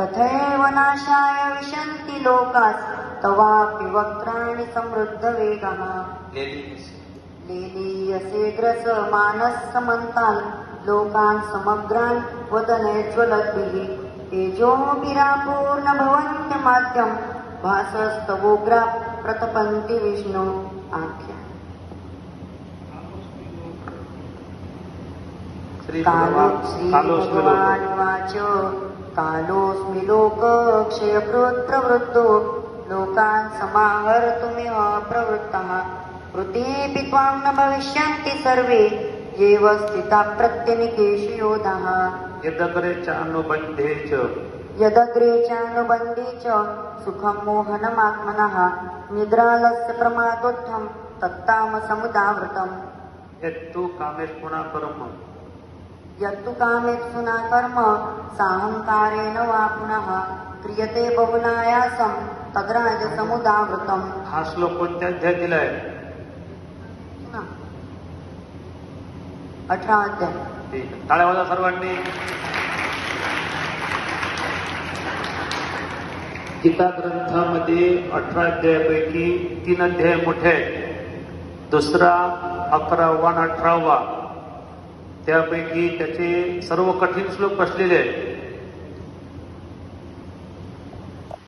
तथैव नाशाय विशन्ति लोकास् तवापि वक्त्राणि समृद्ध वेगः लेलीयसे ग्रस मानस समन्ताल लोकान् समग्रान् वदने ज्वलद्भिः तेजोभिरापूर्ण भवन्त्यमाद्यं भासस्तवोग्रा प्रतपन्ति विष्णु आख्या श्री भगवानुवाच कालोऽस्मि लोकक्षयकृत् प्रवृत्तो लोकान् समाहर्तुमिह प्रवृत्तः कृतेऽपि त्वां न भविष्यन्ति सर्वे येव स्थिता प्रत्यनिकेषु योधाः यदग्रे चानुबन्धे च सुखं मोहनमात्मनः निद्रालस्य प्रमादोत्थं तत्तामसमुदावृतम् यत्तु कामेष्पुना कर्म कर्म साहंकारेण वा पुनः क्रियते बहुलायासं तद्राजसमुदावृतम्. हा श्लोक कोणत्या अध्यायात दिलाय? 18 अध्याय. टाळ्या वाजवा सर्वांनी. गीता ग्रंथामध्ये 18 अध्यायापैकी 3 अध्याय मोठे आहेत. दुसरा 11वा आणि 18वा त्यापैकी त्याचे सर्व कठीण श्लोक बसलेले आहेत.